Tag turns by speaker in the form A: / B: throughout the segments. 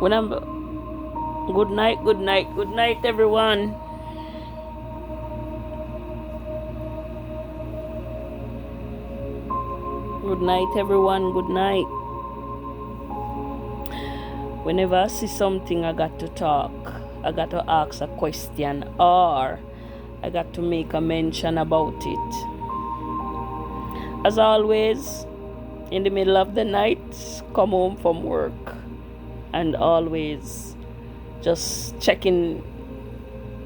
A: When I'm good night, everyone. Good night, everyone. Good night. Whenever I see something, I got to talk. I got to ask a question, or I got to make a mention about it. As always, in the middle of the night, come home from work, and always just checking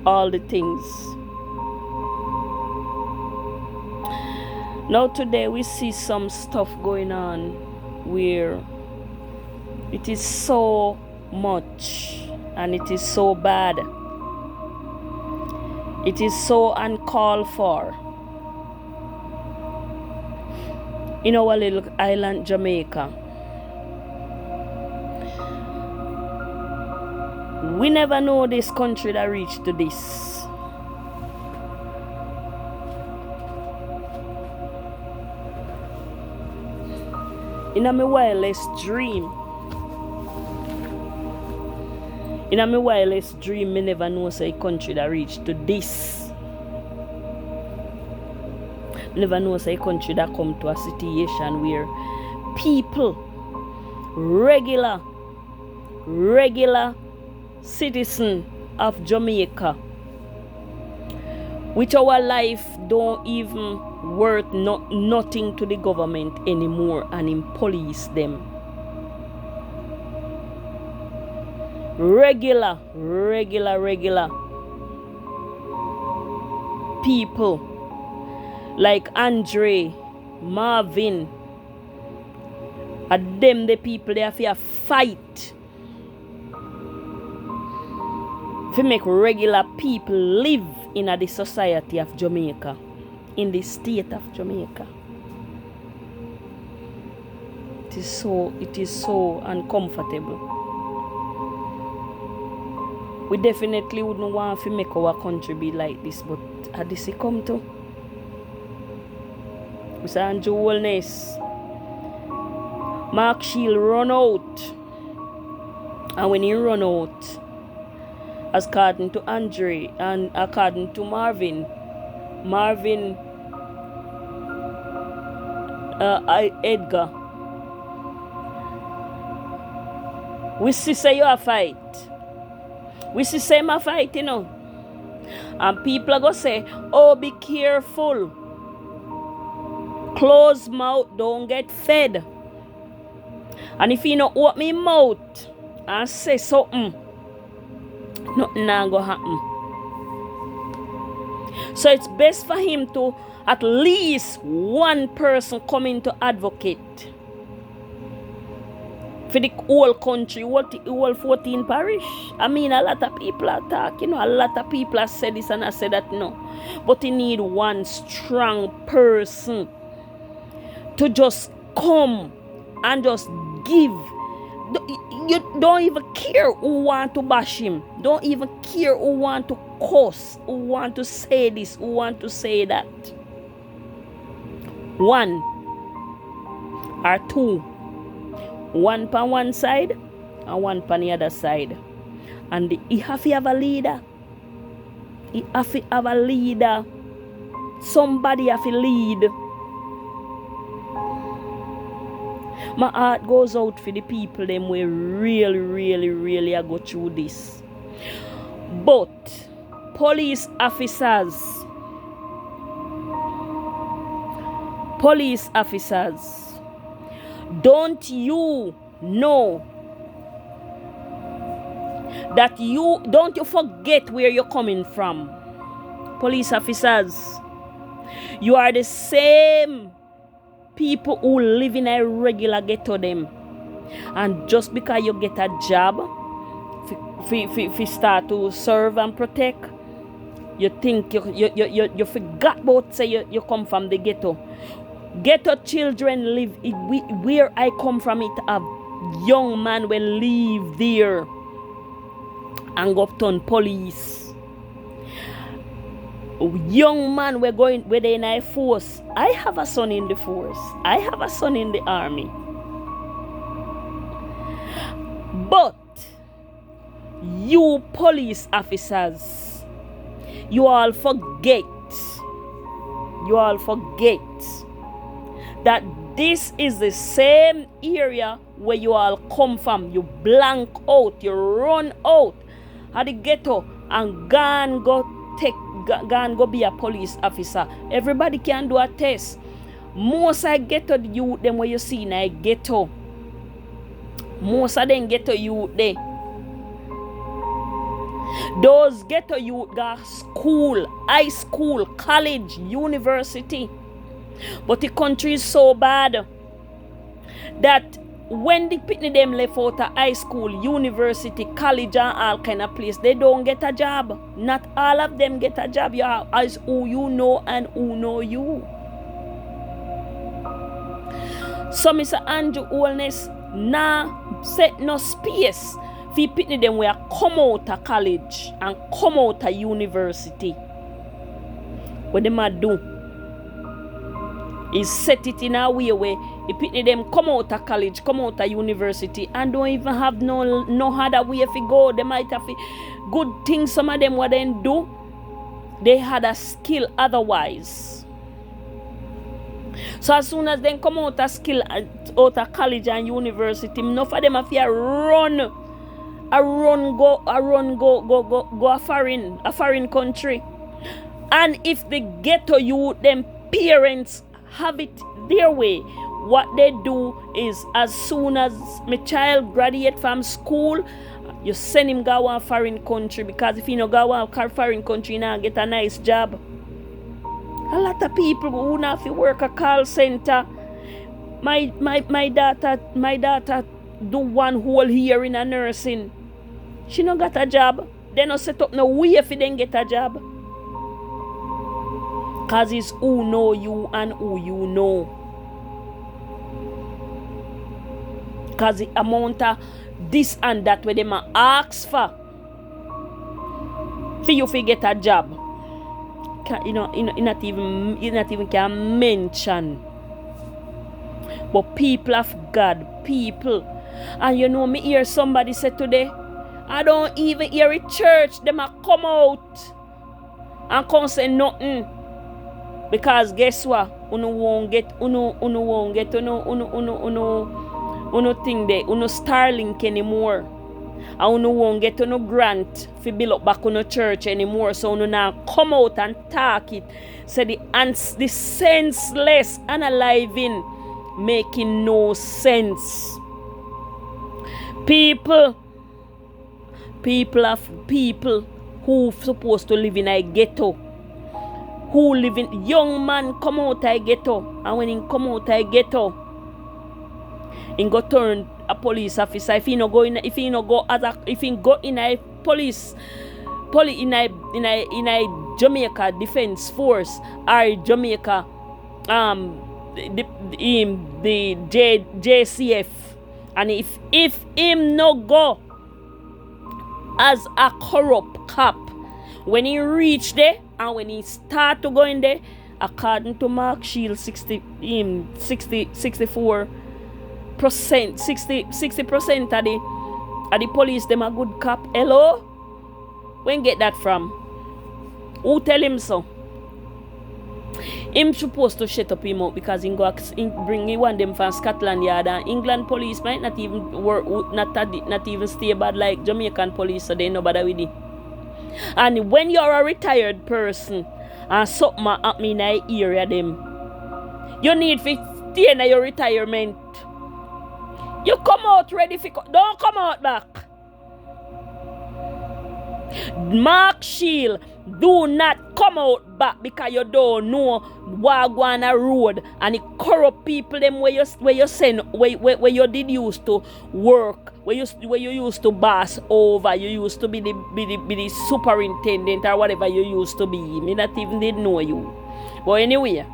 A: all the things. Now today we see some stuff going on where it is so much and it is so bad. It is so uncalled for. In our little island, Jamaica, we never know this country that reached to this. In my wildest dream, me never know say a country that reached to this. Never know say a country that come to a situation where people, regular citizen of Jamaica, which our life don't even worth nothing to the government anymore, and in police them. Regular people like Andre, Marvin, and them the people they have to fight to make regular people live in the society of Jamaica, in the state of Jamaica. It is so uncomfortable. We definitely wouldn't want to make our country be like this, but at this it come to. Mr. Andrew Wellness, Mark Shield run out, and when he run out, as according to Andre and according to Marvin, Edgar, we see say you a fight. We see say my fight, you know. And people are going to say, oh, be careful. Closed mouth don't get fed. And if you not open my mouth and say something, nothing not going to happen. So it's best for him to at least one person come in to advocate for the whole country, the whole 14 parish. I mean, a lot of people are talking, a lot of people have said this and I said that, no. But you need one strong person to just come and just give. You don't even care who want to bash him. Don't even care who want to curse, who want to say this, who want to say that. One or two. One on one side and one on the other side. And he have to have a leader. He have to have a leader. Somebody have to lead. My heart goes out for the people them who really are go through this. But police officers, don't you know that don't you forget where you're coming from? Police officers, you are the same people who live in a regular ghetto them. And just because you get a job, if you start to serve and protect, you think you forgot about say you come from the ghetto. Ghetto children live where I come from. It a young man will live there and go up to police. Young man we're going where they in a force. I have a son in the force. I have a son in the army. But you police officers, you all forget that this is the same area where you all come from. You blank out, you run out of the ghetto and go be a police officer. Everybody can do a test. Most of ghetto youth them where you see in a ghetto, most of them ghetto youth there. Those ghetto youth got school, high school, college, university. But the country is so bad that when the pitney them left out of high school, university, college and all kind of place, they don't get a job. Not all of them get a job. You are as who you know and who know you. So Mr. Andrew Holness now set no space for pitney them where come out of college and come out of university. What they might do is set it in a way where the pitney them come out of college, come out of university and don't even have no other way to go. They might have good things, some of them what they do, they had a skill otherwise. So as soon as they come out of skill out of college and university, enough of them have to run go a foreign country. And if the ghetto youth, them parents have it their way, what they do is as soon as my child graduate from school, you send him go a foreign country, because if you no go a foreign country, you not get a nice job. A lot of people who have to work a call center. My daughter do one whole year in a nursing. She no got a job. They no set up no way if they didn't get a job. Cause it's who know you and who you know. Cause the amount of this and that where they ma ask for you to get a job. You not even can mention. But people of God, people. And you know, me hear somebody say today, I don't even hear a church, them a come out and come say nothing. Because guess what? Uno won't get uno thing there, uno Starlink anymore. And uno won't get uno grant to build up back uno church anymore. So uno now come out and talk it. So the senseless analyzing making no sense. People who supposed to live in a ghetto, who live in, young man come out of a ghetto, and when he come out of a ghetto, he go turn a police officer. If he go in a police in a Jamaica Defense Force or Jamaica the JCF, and if him no go as a corrupt cop, when he reach there and when he start to go in there, according to Mark Shield 64%, 60% of the police them a good cop. Hello? When get that from? Who tell him so? Him supposed to shut up him up because he bring one them from Scotland Yard, and England police might not even work, not even stay bad like Jamaican police, so they no bother with it. And when you're a retired person and something happen in the area them, you need to stay in your retirement. You come out ready for don't come out back. Mark Shield, do not come out back because you don't know what go on a road and the corrupt people them where you send where you did used to work, where you used to boss over, you used to be the superintendent or whatever you used to be. Me not even did know you. But anyway,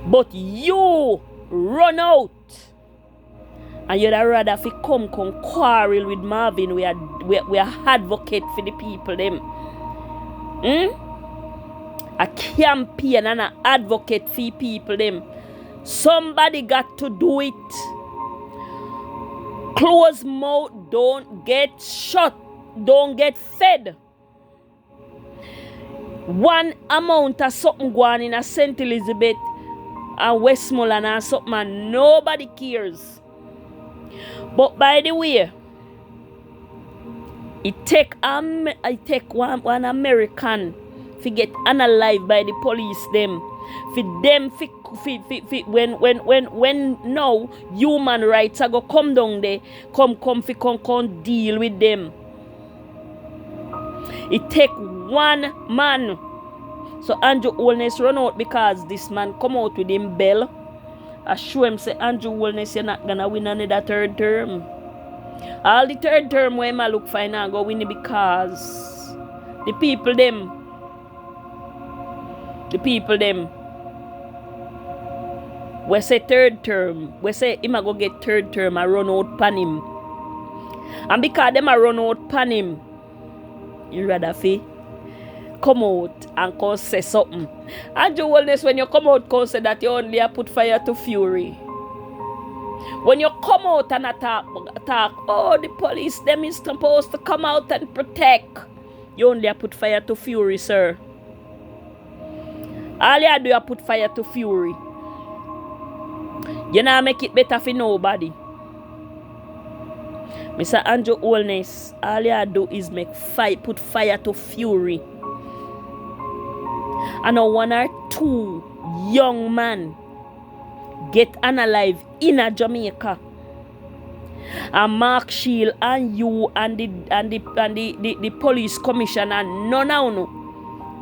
A: but you run out. And you'd rather if you come quarrel with Marvin, we are advocate for the people them. A campaign and an advocate for people them. Somebody got to do it. Closed mouth don't get shut, don't get fed. One amount of something going in a St. Elizabeth and Westmoreland and something, and nobody cares. But by the way, it take one American to get unalive by the police them. For them when now human rights are go come down there, come deal with them. It take one man. So Andrew Holness run out because this man come out with him bell. I show him say, Andrew Holness, you're not gonna win another third term. All the third term where I look for now go win it because the people them we say third term, we say him a go get third term, I run out pan him. And because them a run out pan him, you rather fi come out and come say something. Andrew Holness, when you come out come say that you only a put fire to fury. When you come out and attack, oh, the police, them is supposed to come out and protect. You only a put fire to fury, sir. All you do is put fire to fury. You not make it better for nobody. Mr. Andrew Holness, all you do is put fire to fury. And now one or two young men get unalive in a Jamaica. And Mark Shield and you and the police commissioner, none of you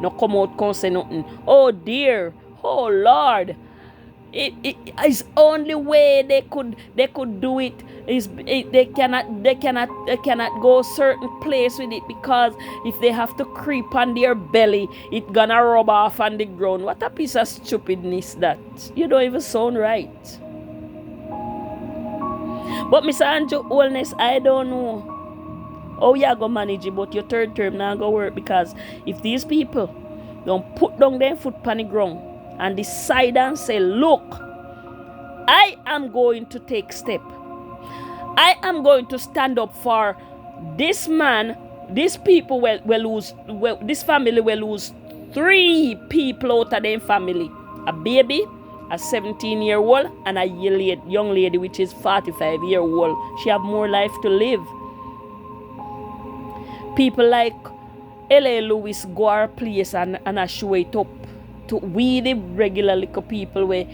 A: no come out and say nothing. Oh dear, oh Lord. It is only way they could do it is they cannot go certain place with it, because if they have to creep on their belly, it gonna rub off on the ground. What a piece of stupidness that. You don't even sound right. But Mr. Andrew Holness, I don't know how you gonna manage it, but your third term now gonna work, because if these people don't put down their foot on the ground and decide and say, look, I am going to take step. I am going to stand up for this man. These people will lose. This family will lose 3 people out of their family: a baby, a 17-year-old, and a young lady which is 45-year-old. She have more life to live. People like L.A. Lewis go our place and I show it up to we the regular little people where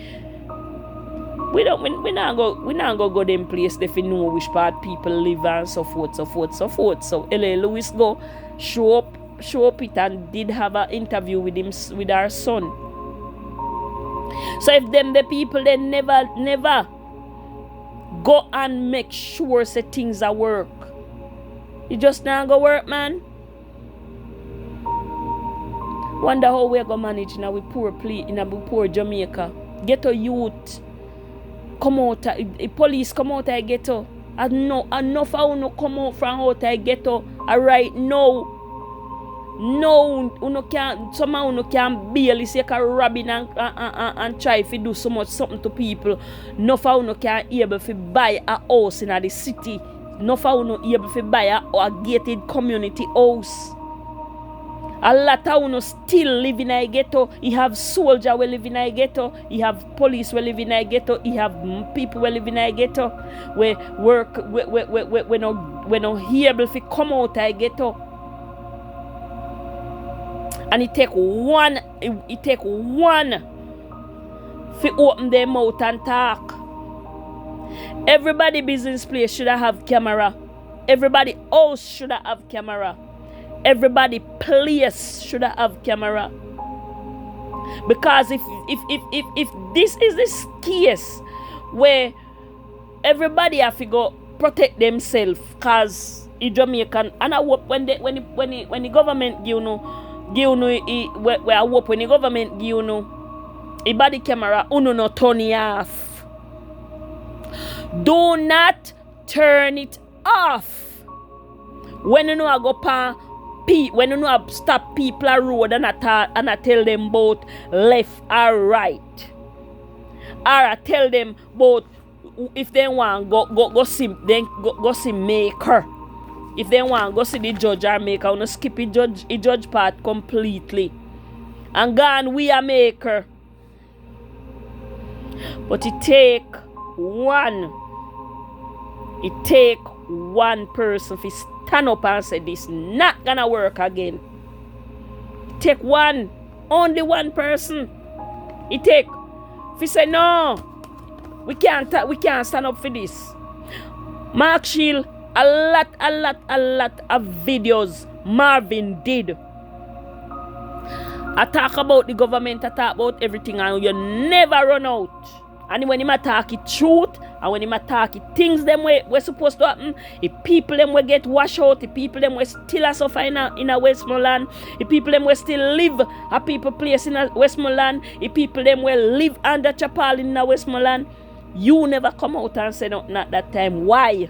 A: we not go them place if we know which part people live and so forth. So L.A. Lewis go show up it and did have an interview with him, with our son. So if them the people they never go and make sure say things are work, it just not go work, man. Wonder how we're gonna manage now with poor Jamaica. Ghetto youth come out, police come out of ghetto. Enough of you come out from out of ghetto. Right now. No, some of you can barely say robbing and try to do so much something to people. Enough of you can able to buy a house in the city. Enough of you able to buy a gated community house. A lot of you still live in a ghetto. You have soldiers who live in a ghetto. You have police who live in a ghetto. You have people who live in a ghetto. We work, we not able to come out of a ghetto. And it take one to open their mouth and talk. Everybody business place should have camera. Everybody house should have camera. Everybody place should have camera. Because if this is this case where everybody have to go protect themselves, because in Jamaican, and I hope when the government give when the government give a body camera, no turn it off. Do not turn it off. When you know I go pan, when you know I stop people on road and I tell them both left or right, or I tell them both if they want go see, then go see maker. If they want go see the judge or maker, wanna skip the judge part completely. And gone we are maker. But it take one person to stand up and say this not gonna work again. It take only one person. It take if you say no, we can't stand up for this. Mark Shield, a lot of videos Marvin did. I talk about the government, I talk about everything, and you never run out. And when you attack it truth, and when you attack it things them we're supposed to happen, if people them will get washed out, if people them will still suffer in a Westmoreland, if people them will still live a people place in a Westmoreland, if people them will live under Chapal in a Westmoreland, you never come out and say nothing at that time. Why?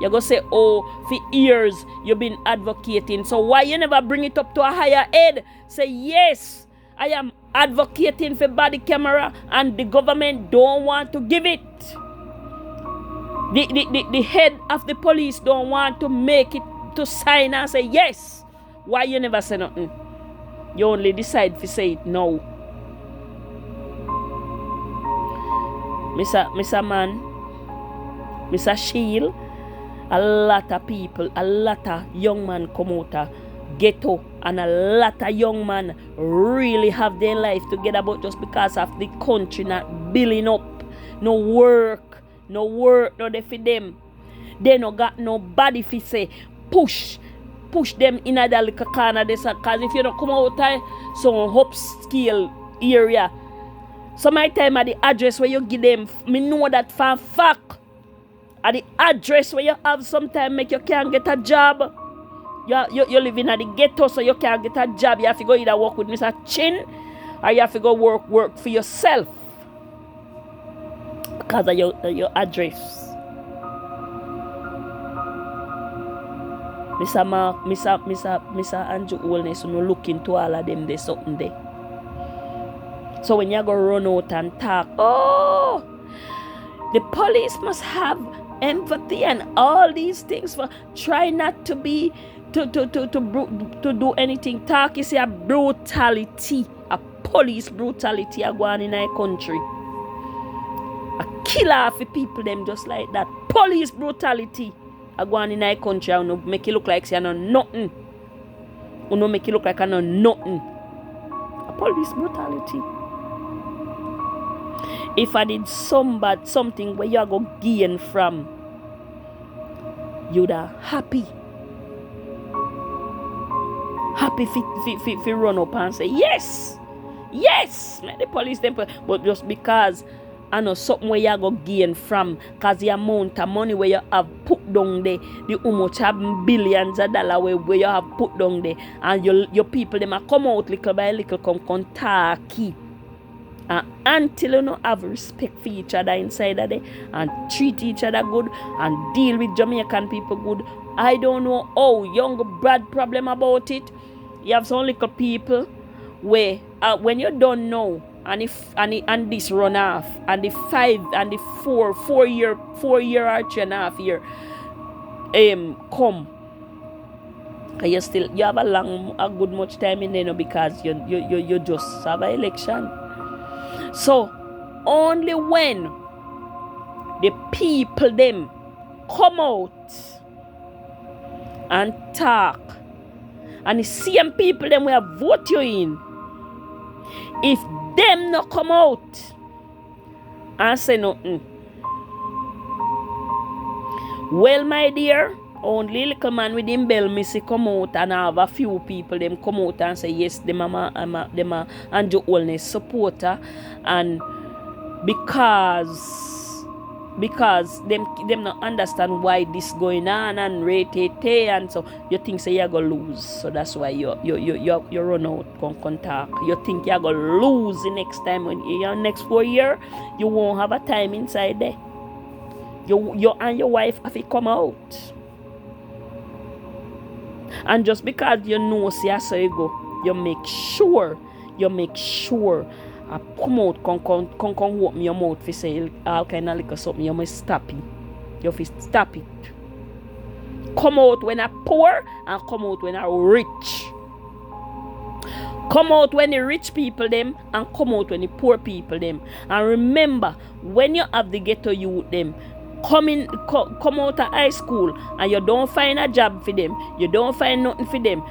A: You're going to say, oh, for years you've been advocating. So why you never bring it up to a higher head? Say, yes, I am advocating for body camera and the government don't want to give it. The head of the police don't want to make it to sign and say, yes. Why you never say nothing? You only decide to say it now. Mr. Man, Mr. Shield, a lot of people, a lot of young men come out of ghetto, and a lot of young men really have their life together, but just because of the country not building up, no work no day for them. They no got nobody fi say push them in a little corner there, because if you don't come out of some upscale area, so my time at the address where you give them, me know that for a fact. At the address where you have sometimes make you can't get a job. You living at the ghetto, so you can't get a job. You have to go either work with Mr. Chin or you have to go work for yourself because of your address. Mr. Andrew Holness, no look into all of them, there's something there. So when you go run out and talk, oh, the police must have empathy and all these things for try not to be to do anything. Talk is a brutality, a police brutality a going in our country. A kill off the people them just like that. Police brutality a going in our country. I don't make it look like you know nothing. You know make it look like I know nothing. A police brutality. If I did something where you go gain from, you'd are happy. Happy if run up and say, yes, make the police them. But just because I know something where you go gain from, because the amount of money where you have put down there, the how much have billions of dollars where you have put down there, and your people them a come out little by little come talky. Until you don't have respect for each other inside of there and treat each other good and deal with Jamaican people good, I don't know how young bad problem about it. You have some little people where when you don't know and this run off and the 5 and the 4 year or 3.5 year come. You have a good much time in there because you just have an election. So only when the people them come out and talk, and the same people them will vote you in, if them not come out and say nothing, well my dear, only little man with him bell missy come out and have a few people them come out and say yes, them are Andrew Holness supporter, and because them not understand why this going on and rate and so you think say you're gonna lose, so that's why you run out come talk. You think you're gonna lose the next time when your next 4 year you won't have a time inside there. You and your wife have to come out. And just because you know see so you go, you make sure I come out, come open your mouth for say all kind of liquor something, you must stop it. You must stop it. Come out when I'm poor and come out when I'm rich. Come out when the rich people them and come out when the poor people them. And remember, when you have the ghetto youth them, come out of high school and you don't find a job for them, you don't find nothing for them.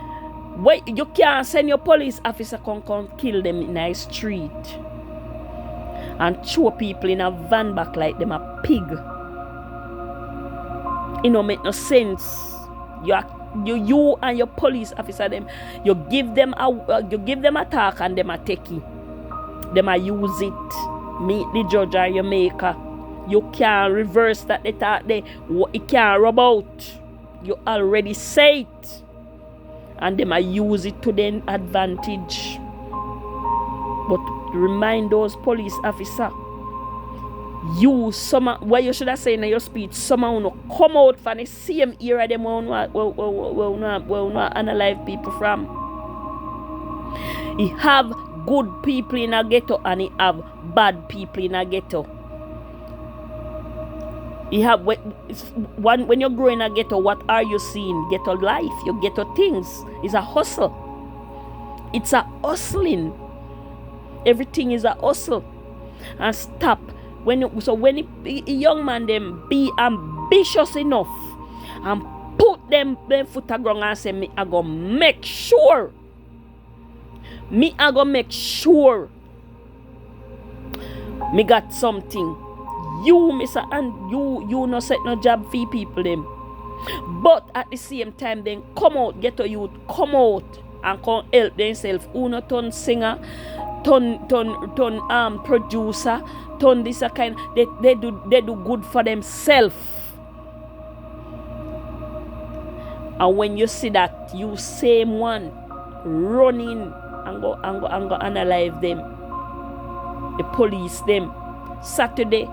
A: Wait, you can't send your police officer come kill them in a street and throw people in a van back like them a pig. It don't make no sense. You and your police officer them, you give them a talk and them a take it. Them a use it. Meet the judge or your maker. You can't reverse that they talk there. It can't rub out. You already say it. And them a use it to their advantage. But remind those police officer, what you should have said in your speech, someone who come out from the same era them where unalive people from. He have good people in a ghetto and he have bad people in a ghetto. He have when you grow in a ghetto, what are you seeing? Ghetto life, your ghetto things. It's a hustle. It's a hustling. Everything is a hustle. And stop. When a young man them be ambitious enough and put them foot on ground and say, me I go make sure me got something. You Mr. and you no set no job for people them. But at the same time then come out, get a youth, come out and come help themselves. Who no turn singer, turn producer, turn this a kind. They do good for themselves. And when you see that, you same one running and go analyze them. The police them. Saturday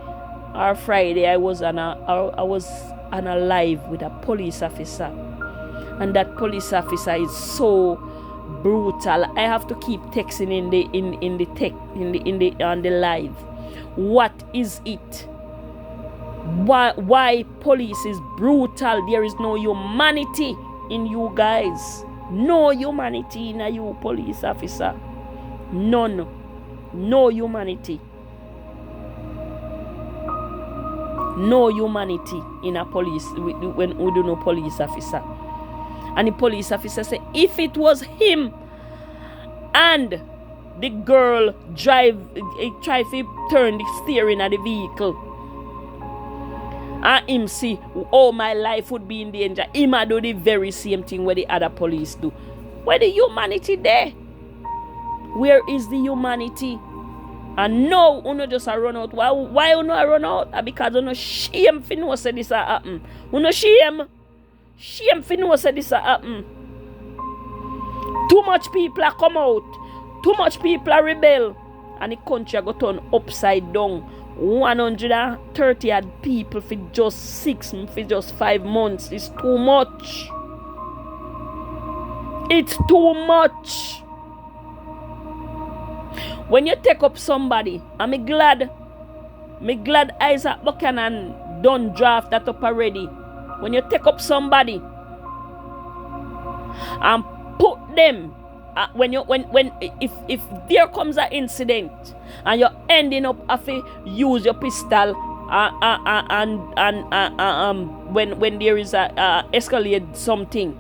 A: or Friday I was on a live with a police officer. And that police officer is so brutal. I have to keep texting on the live. What is it? Why police is brutal? There is no humanity in you guys. No humanity in you police officer. None. No humanity. No humanity in a police when we do no police officer. And the police officer said, if it was him and the girl try to turn the steering of the vehicle and him see, oh, my life would be in danger, he might do the very same thing what the other police do. Where the humanity there? Where is the humanity? And no, uno just a run out. Why uno a run out? Because uno shame for no say this a happen. Uno shame for no say this a happen. Too much people are come out. Too much people are rebel. And the country go turn upside down. 130 odd people for just 5 months. It's too much. It's too much. When you take up somebody, I'm glad Isaac Buchanan done draft that up already. When you take up somebody and put them, if there comes an incident and you're ending up having to use your pistol when there is a escalate something,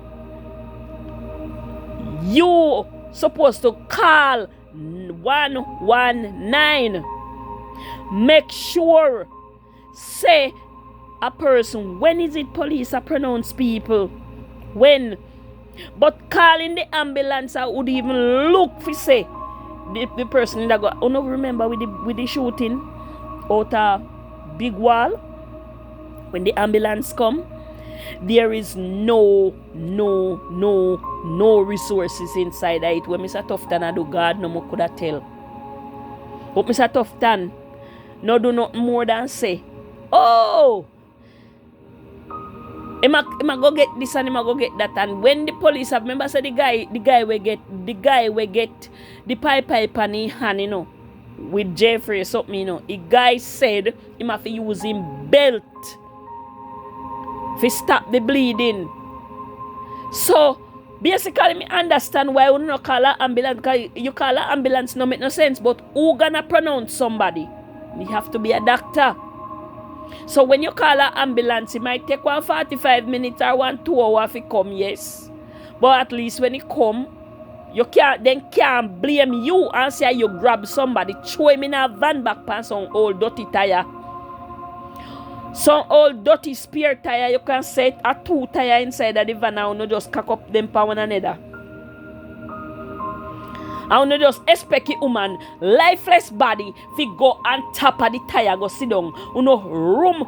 A: you supposed to call 119. Make sure, say a person, when is it police are pronounce people? When? But calling the ambulance, I would even look for say the person that got. Oh no, remember with the shooting out a big wall when the ambulance come, there is no resources inside of it. When Mr. Tufton I do, God no more could I tell. But Mr. Tufton no do nothing more than say, oh, I'ma go get this and I'ma go get that. And when the police have, remember say the guy will get the pipe and he hand, you know. with Jeffrey something, you know. The guy said him have to use him belt to stop the bleeding. So basically, me understand why you no call an ambulance, because you call an ambulance no make no sense, but who gonna pronounce somebody? You have to be a doctor. So when you call an ambulance, it might take 45 minutes or 2 hours to come, yes. But at least when it come, you can't blame you and say you grab somebody, throw him in a van back pan some old dirty tire. Some old dirty spare tire, you can set a 2 tire inside of the van and you just cock up them for one another. And you just expect a woman, lifeless body, fi go on top of the tire, go sit down. You know, room,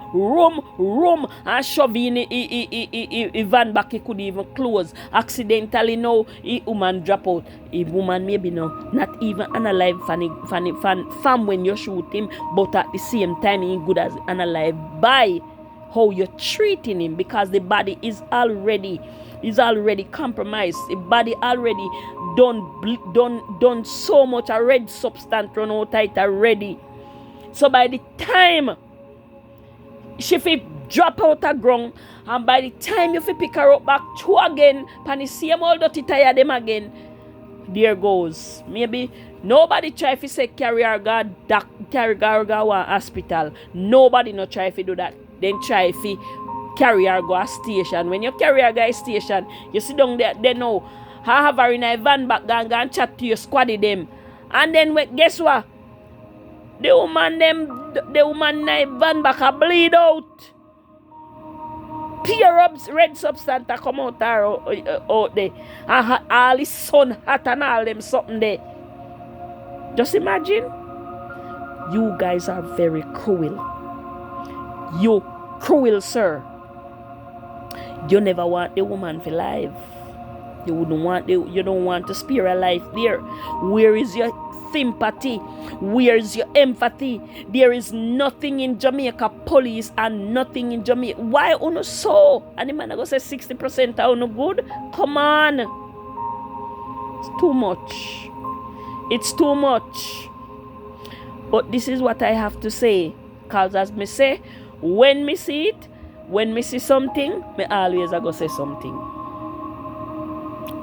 A: and shove in a van back, he could even close. Accidentally, no, a woman drop out. A woman maybe no, not even unalive fan when you shoot him, but at the same time, he good as unalive by how you're treating him, because the body is already compromised. The body already done so much a red substance run out it already. So by the time she fi drop out the ground, and by the time you fi pick her up back to again, pan the same old dirty tire them again, there goes. Maybe nobody try to say carry her go hospital. Nobody no try to do that. Then try to carry her go a station. When you carry her go a station, you sit down there, they know. I have her in a van back and go and chat to your squaddy them. And then guess what? The woman in a van back a bleed out. Tear up red substance a come out there. And all his sun hot and all them something there. Just imagine. You guys are very cruel. You cruel, sir. You never want the woman for life. You don't want to spare her life there. Where is your sympathy? Where is your empathy? There is nothing in Jamaica police and nothing in Jamaica. Why uno so? And the man go say 60% are uno good? Come on. It's too much. It's too much. But this is what I have to say. Because as me say, when me see it, when me see something, me always I go say something.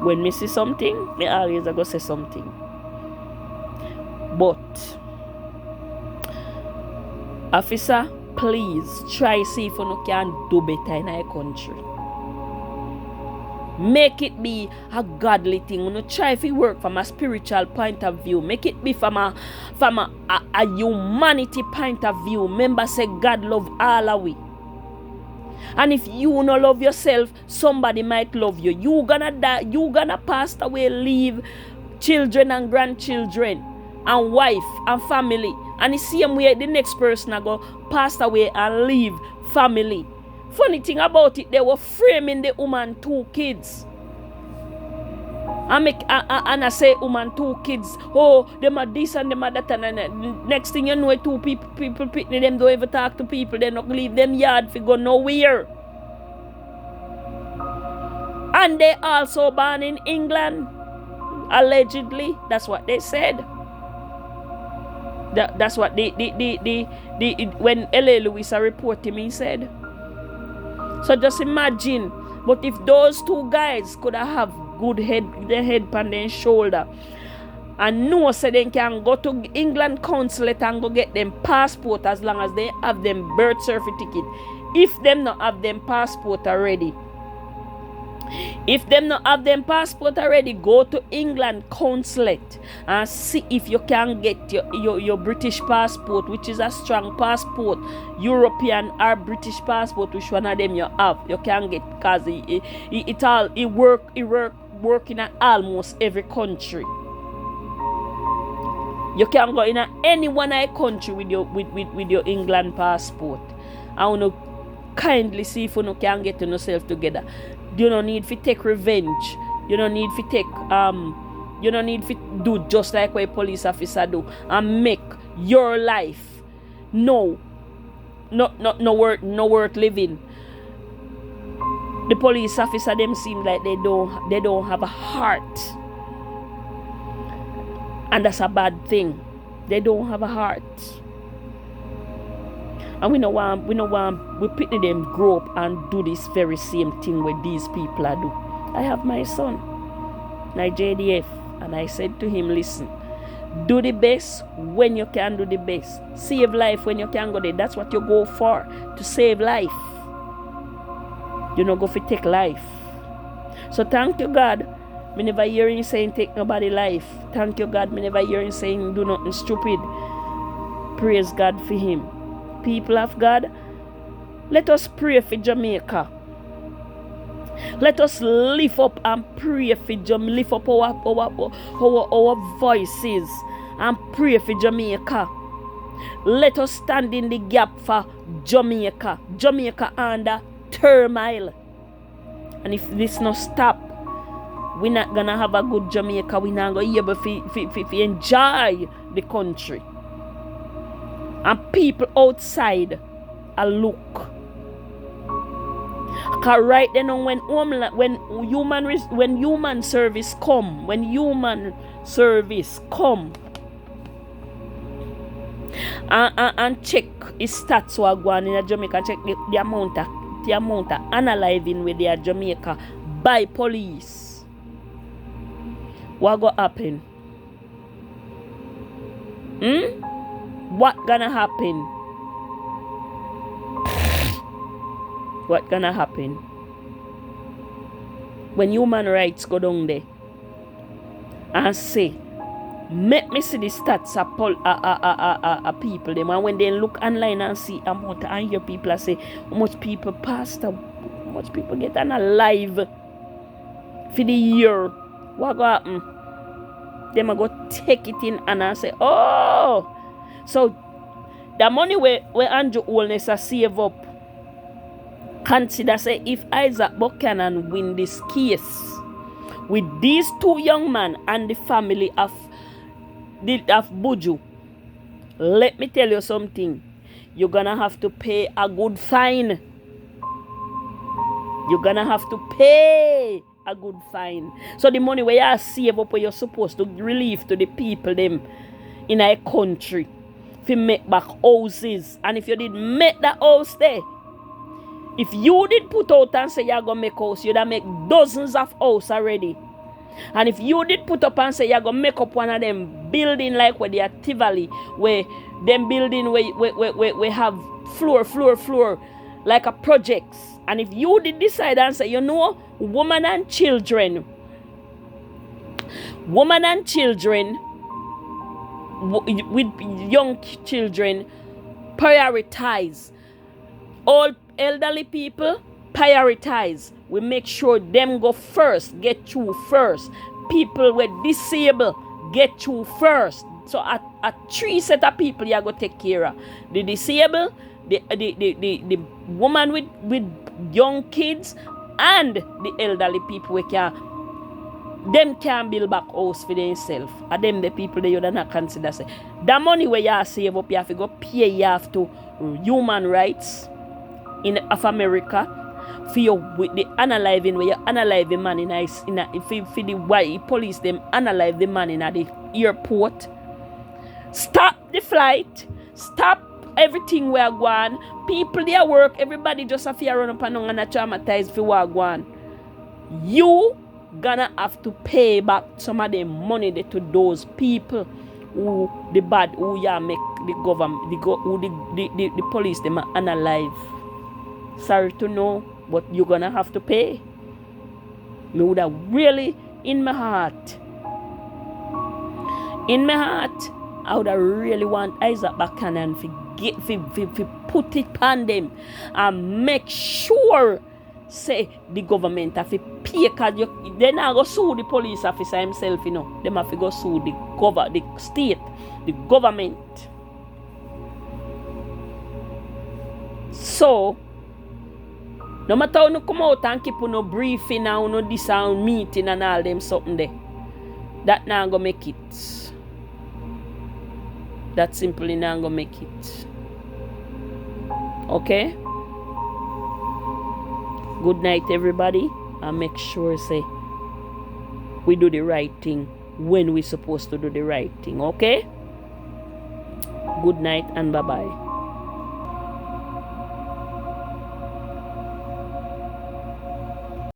A: When me see something, me always I go say something. But, officer, please try see if you can do better in our country. Make it be a godly thing. You know, try if you work from a spiritual point of view. Make it be from a humanity point of view. Remember, say God love all of we. And if you no love yourself, somebody might love you. You gonna die. You gonna pass away, leave children and grandchildren and wife and family. And the same way the next person I go pass away and leave family. Funny thing about it, they were framing the woman 2 kids. And I say woman 2 kids. Oh, them are this and them are that. And next thing you know, 2 people picking them don't ever talk to people. They not leave them yard if go nowhere. And they also born in England. Allegedly. That's what they said. That's what when L.A. Lewis report him, he said. So just imagine, but if those 2 guys could have good head on their shoulder and know so they can go to England consulate and go get them passport as long as they have them birth certificate. If them not have them passport already, go to England consulate and see if you can get your British passport, which is a strong passport, European or British passport, which one of them you have, you can get, because it work in almost every country. You can go in any one country with your England passport. I want to kindly see if you can get yourself together. You don't need to take revenge. You don't need to take you don't need to do just like what a police officer do and make your life no worth living. The police officer them seem like they don't have a heart. And that's a bad thing. They don't have a heart. And we pity them grow up and do this very same thing where these people are do. I have my son, my JDF, and I said to him, listen, do the best when you can do the best. Save life when you can go there. That's what you go for, to save life. You not go for take life. So thank you, God. Me never hear him saying take nobody life. Thank you, God. Me never hear him saying do nothing stupid. Praise God for him. People of God, let us pray for Jamaica. Let us lift up and pray for Jamaica. Lift up our voices and pray for Jamaica. Let us stand in the gap for Jamaica. Jamaica under turmoil. And if this not stop, we're not gonna have a good Jamaica. We're not gonna be able to enjoy the country. And people outside a look. Cause right then when human service come and check his stats who are going in Jamaica, check the amount of unaliving with their Jamaica by police. What gonna happen? What gonna happen? What gonna happen? When human rights go down there and say, make me see the stats of people them, and when they look online and see amount and hear people say how much people passed, how much people get unalive for the year, what go happen? Them a go take it in and I say, oh, so the money where Andrew Holness a save up, consider say if Isaac Buchanan win this case with these two young men and the family of Buju, let me tell you something. You're gonna have to pay a good fine. You're gonna have to pay a good fine. So the money where you save up, where you're supposed to relieve to the people them in a country, if you make back houses, and if you did make that house there, if you did put out and say you're gonna make house, you'd have make dozens of house already. And if you did put up and say you're gonna make up one of them building like where they are Tivoli, where them building where have floor like a projects. And if you did decide and say, you know, women and children with young children, prioritize. All elderly people, prioritize. We make sure them go first, get through first. People with disabled, get through first. So a three set of people you are going to take care of. The disabled, the woman with young kids, and the elderly people we can build back house for themselves. And them the people that you do not consider say. The money where you save up, you have to go pay you have to human rights of America for you with the unaliving where you unalive the man for the white police them unalive the man in the airport. Stop the flight. Stop everything we are going. People they work, everybody just have to run up and traumatized for what going. You gonna have to pay back some of the money to those people who the bad who ya make the government the police them are unalive. Sorry to know, but you're gonna have to pay. Me would have really in my heart, I would have really want Isaac Buchanan to put it on them and make sure say the government have to pay, because they not go sue the police officer himself, you know. They have to go sue the state, the government. So no matter how you come out and keep no briefing and no this and meeting and all them something there, that not gonna make it. That simply not gonna make it. Okay? Good night, everybody. And make sure say we do the right thing when we're supposed to do the right thing. Okay? good night and bye-bye.